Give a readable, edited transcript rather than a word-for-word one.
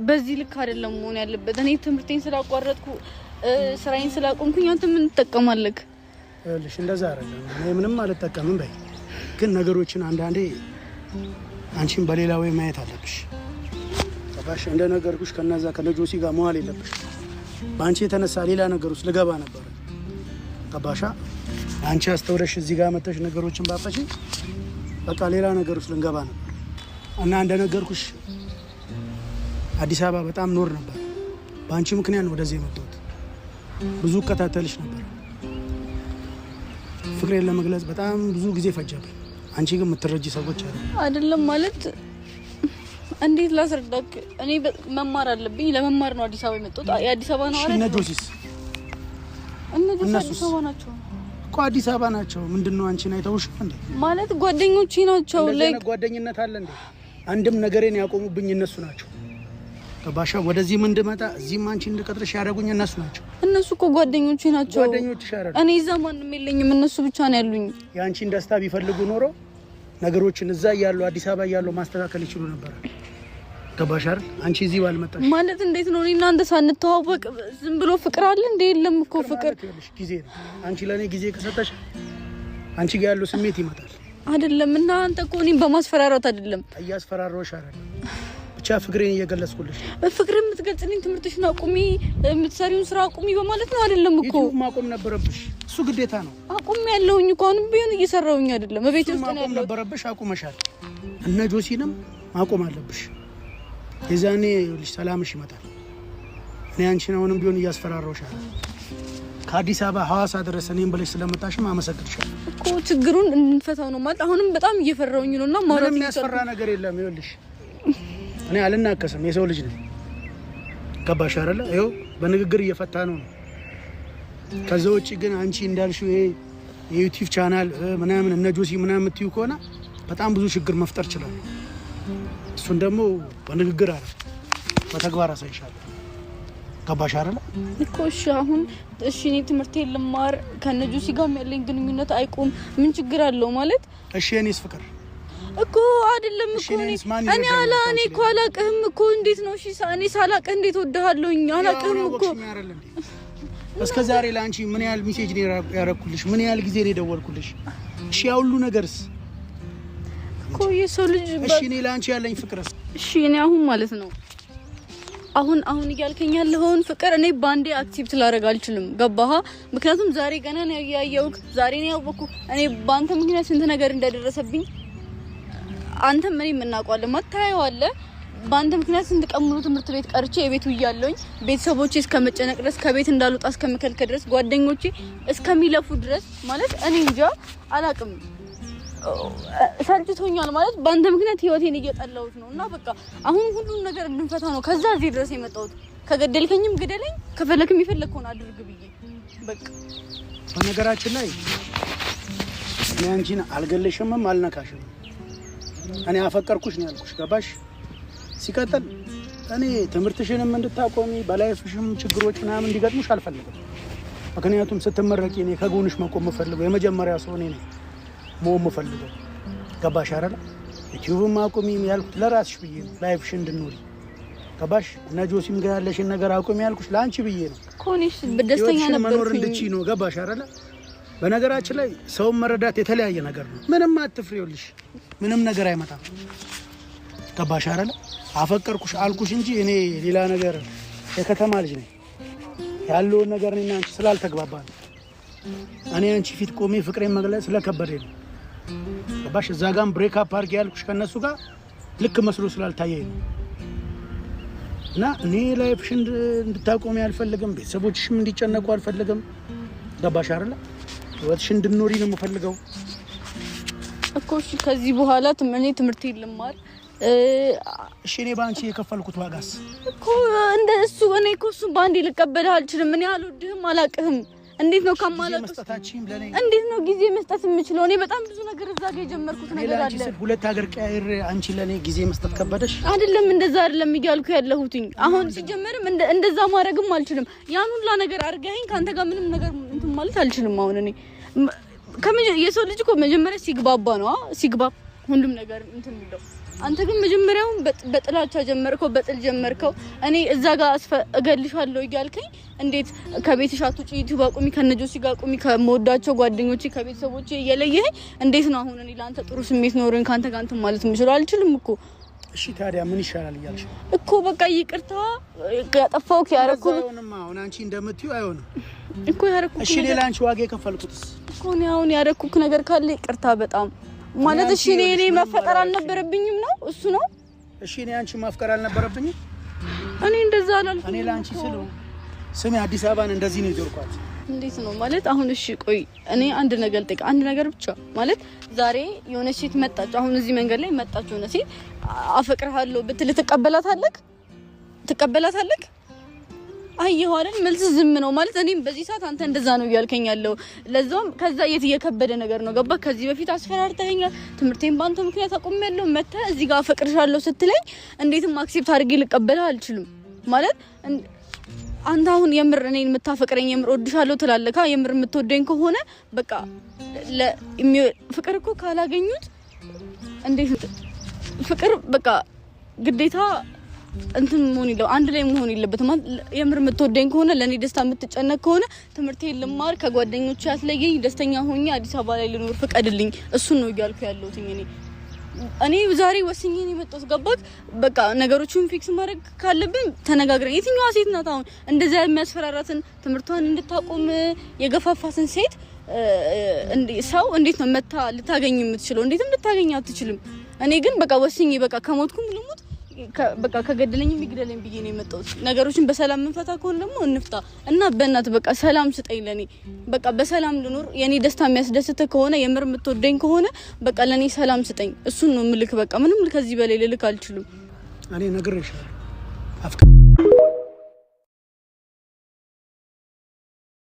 በዚህ ልክ አይደለም መሆን ያለበት እኔ ትምርቴን ስላቋረጥኩ ስራዬን ስላቆምኩኝ አንተ ምን ተጠቀማለህ እልሽ እንደዛ አይደለም እኔ ምንም አልተጠቀምም በይ ግን ነገሮችን አንዳንዴ አንቺን በሌላ ወይ ማየት አለብሽ ባሽ እንደ ነገርኩሽ ከነዛ ከነጆሲ ጋር መዋል የለብሽ ባንቺ የተነሳ ሌላ ነገር ውስጥ ልገባ ነበር ከባሻ አንቺ አስተውለሽ እዚህ ጋር መተሽ ነገሮችን ባፈሽ በቃ ሌላ ነገር ውስጥ ልንገባ ነበር እና እንደ ነገርኩሽ አዲስ አበባ በጣም ኖር ነበር ባንቺ ምክንያት ነው ወደዚህ የመጣሁት ብዙ ከታተልሽ ነበር ፍቅሬን ለመግለጽ በጣም ብዙ ጊዜ ፈጀብኝ አንቺ ግን የምትረጂ ሰዎች አይደለም ማለት እንዴት ላስረዳክ እኔ መማር አለብኝ ለመማር ነው አዲስ አበባ የመጣሁት የአዲስ አበባ ነው አይደል እነጆሲስ እነሱ ሰው ናቸው እኮ አዲስ አበባ ናቸው ምንድነው አንቺን አይተውሽ እንዴ ማለት ጓደኞቼ ናቸው ለኔ ጓደኝነት አለ እንዴ አንድም ነገሬን ያቆሙብኝ እነሱ ናቸው ከባሻ ወደዚህ ምን እንደመጣ እዚህም አንቺ እንድቀጥርሽ ያደረጉኝ እነሱ ናቸው እነሱ እኮ ጓደኞቼ ናቸው ጓደኞችሽ አይደል እኔ እዛ ማንንም የለኝም እነሱ ብቻ ነው ያሉኝ ያንቺን ደስታ ቢፈልጉ ኖሮ ነገሮችን እዛ ያሉ አዲስ አበባ ያሉ ማስተካከል ይችሉ ነበር ከባሻ አይደል አንቺ እዚህ ባልመጣሽ ማለት እንዴት ነው እኔና አንተ ሳንተዋወቅ ዝም ብሎ ፍቅር አለ እንዴ የለም እኮ ፍቅር ጊዜ ነው አንቺ ለኔ ጊዜ ከሰጠሽ አንቺ ጋር ያለው ስሜት ይመጣል አይደለም እና አንተ እኮ እኔን በማስፈራራት አይደለም እያስፈራራሽ አይደል ብቻ ፍቅሬን እየገለጽኩልሽ ፍቅርን የምትገልጽልኝ ትምህርትሽን አቁሚ የምትሰሪውን ስራ አቁሚ በማለት ነው አይደለም እኮ ማቆም ነበረብሽ እሱ ግዴታ ነው አቁም ያለውኝ እኮ አሁን ቢሆን እየሰራውኝ አይደለም በቤት ውስጥ ነው ማቆም ነበረብሽ አቁመሻል እነ ጆሲንም ማቆም አለብሽ የዛኔ ልጅ ሰላምሽ ይመጣል እኔ አንቺን አሁንም ቢሆን እያስፈራራሁሽ ከአዲስ አበባ ሐዋሳ ድረስ እኔም ብለሽ ስለመጣሽም አመሰግንሻለሁ እኮ ችግሩን እንፈታው ነው ማለት አሁንም በጣም እየፈራውኝ ነውና ማውራት የሚያስፈራ ነገር የለም ይኸውልሽ እኔ አልናከስም የሰው ልጅ ነኝ ገባሽ አይደለ ይኸው በንግግር እየፈታ ነው ከዛ ውጪ ግን አንቺ እንዳልሽው ይሄ የዩቲዩብ ቻናል ምናምን እነ ጆሲ ምናምን የምትዩ ከሆነ በጣም ብዙ ችግር መፍጠር ይችላል እሱን ደግሞ በንግግር አይደል በተግባር አሳይሻለሁ ገባሽ አይደለ እኮ እሺ አሁን እሺ እኔ ትምህርቴን ልማር ከነ ጆሲ ጋር ያለኝ ግንኙነት አይቆም ምን ችግር አለው ማለት እሺ እኔስ ፍቅር እኮ አይደለም እኮ እኔ እኮ አላቅህም እኮ እንዴት ነው እሺ እኔ ሳላቅህ እንዴት ወደሃለሁኝ አላቅህም እኮ እስከ ዛሬ ላንቺ ምን ያህል ሜሴጅ ነው ያረኩልሽ ምን ያህል ጊዜ ነው ደወልኩልሽ እሺ ያ ሁሉ ነገርስ እኮ የሰው ልጅ እሺ እኔ ላንቺ ያለኝ ፍቅርስ እሺ እኔ አሁን ማለት ነው አሁን እያልከኝ ያለውን ፍቅር እኔ ባንዴ አክቲቭ ላደርግ አልችልም ገባህ ምክንያቱም ዛሬ ገና ነው ያያየውክ ዛሬ ነው ያወኩ እኔ ባንተ ምክንያት ስንት ነገር እንደደረሰብኝ አንተ ምን የምናውቀዋለን ማታየዋለ ባንተ ምክንያት ስንት ቀሙሉ ትምህርት ቤት ቀርቼ የቤቱ ይያለውኝ ቤተሰቦቼ እስከመጨነቅ ድረስ ከቤት እንዳልወጣ እስከመከልከል ድረስ ጓደኞቼ እስከሚለፉ ድረስ ማለት እኔ እንጃ አላቅም ሰልችቶኛል ማለት ባንተ ምክንያት ህይወቴን እየጠላሁት ነውና በቃ አሁን ሁሉን ነገር እንድንፈታ ነው ከዛ እዚህ ድረስ የመጣሁት ከገደልከኝም ግደለኝ ከፈለክም ይፈልከውን አድርግ ብዬ በቃ በነገራችን ላይ እኔ አንቺን አልገለሽምም አልነካሽም እኔ አፈቀርኩሽ ነው ያልኩሽ ገባሽ ሲቀጥል እኔ ትምህርትሽንም እንድታቆሚ በላይፍሽም ችግሮች ምናምን እንዲገጥሙሽ አልፈልግም ምክንያቱም ስትመረቂ እኔ ከጎንሽ መቆም ፈልገው የመጀመሪያ ሰው እኔ ነኝ ሞም ፈልገው ገባሽ አይደል ዩቲዩብም አቁሚ ያልኩት ለራስሽ ብዬ ነው ላይፍሽ እንድትኖሪ ገባሽ እና ጆሲም ጋር ያለሽን ነገር አቁሚ ያልኩሽ ላንቺ ብዬ ነው ኮኒሽ በደስተኛ ነበርኩኝ እንድቺ ነው ገባሽ አይደል በነገራችን ላይ ሰው መረዳት የተለያየ ነገር ነው ምንም አትፍሪውልሽ ምንም ነገር አይመጣም ገባሽ አይደል አፈቀርኩሽ አልኩሽ እንጂ እኔ ሌላ ነገር የከተማ ልጅ ነኝ ያለው ነገር እኔና አንቺ ስላልተግባባን እኔ አንቺ ፊት ቆሜ ፍቅሬን መግለጽ ስለከበደኝ ነው ገባሽ እዛ ጋም ብሬክ አፕ አድርጌ ያልኩሽ ከነሱ ጋር ልክ መስሎ ስላልታየኝ ነው እና እኔ ላይፍሽ እንድታቆሚ አልፈልግም ቤተሰቦችሽም እንዲጨነቁ አልፈልግም ገባሽ አይደል ወጥሽ እንድትኖሪ ነው የምፈልገው እኮ እሺ ከዚህ በኋላ እኔ ትምህርቴን ልማር እሺ እኔ ባንቺ የከፈልኩት ዋጋስ እኮ እንደ እሱ እኔ እኮ እሱ ባንዴ ልቀበልህ አልችልም እኔ አልወድህም አላቅህም እንዴት ነው ከማላውቅ እንዴት ነው ጊዜ መስጠት የምችለው እኔ በጣም ብዙ ነገር እዛ ጋር የጀመርኩት ነገር አለ ሁለት ሀገር ቀያይር አንቺ ለኔ ጊዜ መስጠት ከበደሽ አይደለም እንደዛ አይደለም እያልኩ ያለሁትኝ አሁን ሲጀመርም እንደዛ ማድረግም አልችልም ያን ሁላ ነገር አርጋኝ ካንተ ጋር ምንም ነገር እንትን ማለት አልችልም አሁን እኔ የሰው ልጅ እኮ መጀመሪያ ሲግባባ ነው ሲግባባ ሁሉም ነገር እንትን የሚለው አንተ ግን መጀመሪያው በጥላቻ ጀመርከው በጥል ጀመርከው እኔ እዛ ጋር እገልሻለሁ እያልከኝ እንዴት ከቤትሽ አትውጪ ዩቲዩብ አቁሚ ከነጆሲ ጋር አቁሚ ከመወዳቸው ጓደኞቼ ከቤተሰቦቼ እየለየህ እንዴት ነው አሁን እኔ ላንተ ጥሩ ስሜት ኖሮኝ ካንተ ጋር እንትን ማለት ምሽሎ አልችልም እኮ እሺ ታዲያ ምን ይሻላል እያልሽ እኮ በቃ ይቅርታ ያጠፋውክ ያረኩ አሁን አንቺ እንደምትዩ አይሆንም እኮ ያረኩ እሺ ሌላ አንቺ ዋጋ የከፈልኩትስ እኮ ነው አሁን ያረኩክ ነገር ካለ ይቅርታ በጣም ማለት እሺ እኔ መፈጠር አልነበረብኝም ነው እሱ ነው እሺ እኔ አንቺ ማፍቀር አልነበረብኝም እኔ እንደዛ አላልኩም እኔ ላንቺ ስለው ስሚ አዲስ አበባን እንደዚህ ነው ይዞርኳት እንዴት ነው ማለት አሁን እሺ ቆይ እኔ አንድ ነገር ልጠይቅ አንድ ነገር ብቻ ማለት ዛሬ የሆነ ሴት መጣች አሁን እዚህ መንገድ ላይ መጣች የሆነ ሴት አፈቅርሃለሁ ብትል ትቀበላታለህ አየሁ አይደል መልስ ዝም ነው ማለት እኔም በዚህ ሰዓት አንተ እንደዛ ነው እያልከኝ ያለው ለዛውም ከዛ የከበደ ነገር ነው ገባ ከዚህ በፊት አስፈራርተኸኛል ትምህርቴን ባንተ ምክንያት አቆሜያለሁ መተ እዚህ ጋር አፈቅርሻለሁ ስትለኝ እንዴትም አክሴፕት አድርጌ ልቀበልህ አልችልም ማለት አንተ አሁን የምር እኔን የምታፈቅረኝ የምር ወድሻለሁ ትላለካ የምር የምትወደኝ ከሆነ በቃ ፍቅር እኮ ካላገኙት እንዴት ፍቅር በቃ ግዴታ እንትን መሆን ይለው አንድ ላይ መሆን የለበትም የምር የምትወደኝ ከሆነ ለኔ ደስታ የምትጨነቅ ከሆነ ትምህርቴን ልማር ከጓደኞቼ ያስለየኝ ደስተኛ ሆኜ አዲስ አበባ ላይ ልኖር ፍቀድልኝ እሱን ነው እያልኩ ያለሁት እኔ ዛሬ ወስኜ ነው የመጣሁት ገባክ በቃ ነገሮችን ፊክስ ማድረግ ካለብን ተነጋግረን የትኛዋ ሴት ናት አሁን እንደዛ የሚያስፈራራትን ትምህርቷን እንድታቆም የገፋፋትን ሴት ሰው እንዴት ነው መታ ልታገኝ የምትችለው እንዴትም ልታገኝ አትችልም እኔ ግን በቃ ወስኜ በቃ ከሞትኩም ልሙት በቃ ከገደለኝም ይግደለኝ ብዬ ነው የመጣሁት ነገሮችን በሰላም እንፈታ ከሆነ ደግሞ እንፍታ እና በእናት በቃ ሰላም ስጠኝ ለኔ በቃ በሰላም ልኖር የኔ ደስታ የሚያስደስት ከሆነ የምር የምትወደኝ ከሆነ በቃ ለኔ ሰላም ስጠኝ እሱን ነው ምልክ በቃ ምንም ከዚህ በላይ ልልክ አልችልም እኔ ነግሬሻለሁ